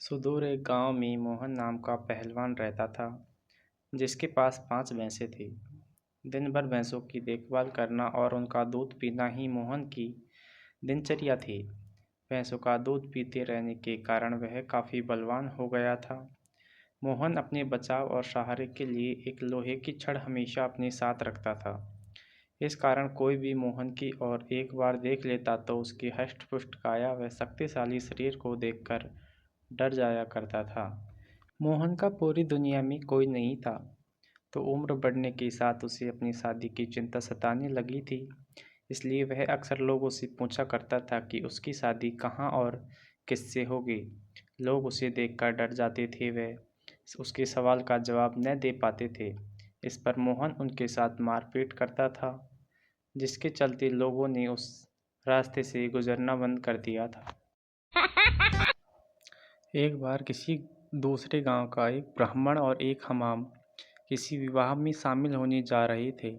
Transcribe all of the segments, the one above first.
सुदूर एक गांव में मोहन नाम का पहलवान रहता था, जिसके पास 5 भैंसें थीं। दिन भर भैंसों की देखभाल करना और उनका दूध पीना ही मोहन की दिनचर्या थी। भैंसों का दूध पीते रहने के कारण वह काफ़ी बलवान हो गया था। मोहन अपने बचाव और सहारे के लिए एक लोहे की छड़ हमेशा अपने साथ रखता था। इस कारण कोई भी मोहन की ओर एक बार देख लेता तो उसकी हष्ट-पुष्ट काया व शक्तिशाली शरीर को देखकर डर जाया करता था। मोहन का पूरी दुनिया में कोई नहीं था, तो उम्र बढ़ने के साथ उसे अपनी शादी की चिंता सताने लगी थी। इसलिए वह अक्सर लोगों से पूछा करता था कि उसकी शादी कहाँ और किससे होगी। लोग उसे देखकर डर जाते थे व उसके सवाल का जवाब न दे पाते थे। इस पर मोहन उनके साथ मारपीट करता था, जिसके चलते लोगों ने उस रास्ते से गुजरना बंद कर दिया था। एक बार किसी दूसरे गांव का एक ब्राह्मण और एक हमाम किसी विवाह में शामिल होने जा रहे थे।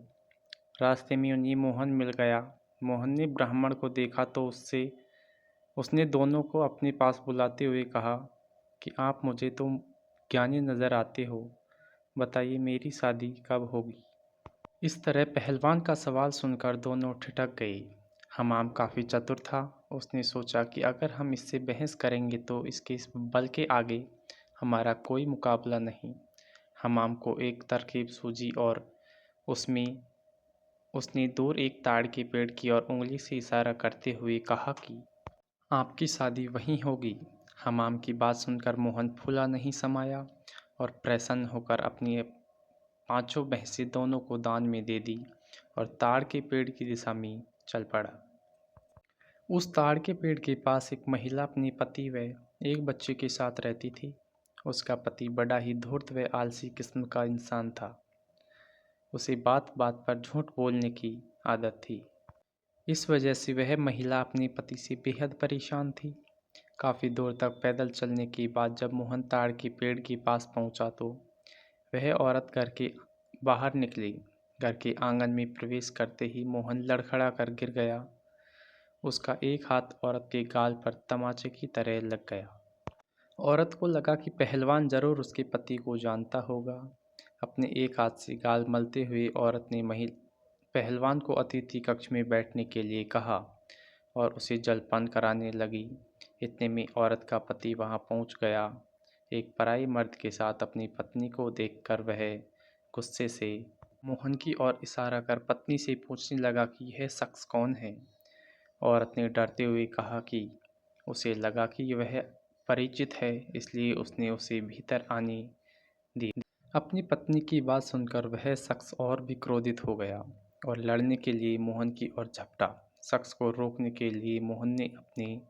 रास्ते में उन्हें मोहन मिल गया। मोहन ने ब्राह्मण को देखा तो उसने दोनों को अपने पास बुलाते हुए कहा कि आप मुझे तो ज्ञानी नज़र आते हो, बताइए मेरी शादी कब होगी। इस तरह पहलवान का सवाल सुनकर दोनों ठिठक गए। हमाम काफ़ी चतुर था। उसने सोचा कि अगर हम इससे बहस करेंगे तो इसके इस बल के आगे हमारा कोई मुकाबला नहीं। हमाम को एक तरकीब सूझी और उसमें उसने दूर एक ताड़ के पेड़ की ओर उंगली से इशारा करते हुए कहा कि आपकी शादी वहीं होगी। हमाम की बात सुनकर मोहन फूला नहीं समाया और प्रसन्न होकर अपनी 5 भैंसें दोनों को दान में दे दी और ताड़ के पेड़ की दिशा में चल पड़ा। उस ताड़ के पेड़ के पास एक महिला अपने पति व एक बच्चे के साथ रहती थी। उसका पति बड़ा ही धूर्त व आलसी किस्म का इंसान था। उसे बात बात पर झूठ बोलने की आदत थी। इस वजह से वह महिला अपने पति से बेहद परेशान थी। काफ़ी दूर तक पैदल चलने के बाद जब मोहन ताड़ के पेड़ के पास पहुंचा तो वह औरत घर के बाहर निकली। घर के आंगन में प्रवेश करते ही मोहन लड़खड़ा कर गिर गया। उसका एक हाथ औरत के गाल पर तमाचे की तरह लग गया। औरत को लगा कि पहलवान जरूर उसके पति को जानता होगा। अपने एक हाथ से गाल मलते हुए औरत ने पहलवान को अतिथि कक्ष में बैठने के लिए कहा और उसे जलपान कराने लगी। इतने में औरत का पति वहां पहुंच गया। एक पराई मर्द के साथ अपनी पत्नी को देखकर वह गुस्से से मोहन की ओर इशारा कर पत्नी से पूछने लगा कि यह शख्स कौन है। औरत ने डरते हुए कहा कि उसे लगा कि वह परिचित है, इसलिए उसने उसे भीतर आने दी। अपनी पत्नी की बात सुनकर वह शख्स और भी क्रोधित हो गया और लड़ने के लिए मोहन की ओर झपटा। शख्स को रोकने के लिए मोहन ने अपनी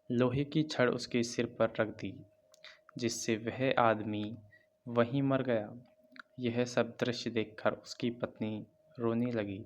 लोहे की छड़ उसके सिर पर रख दी, जिससे वह आदमी वहीं मर गया। यह सब दृश्य देखकर उसकी पत्नी रोने लगी।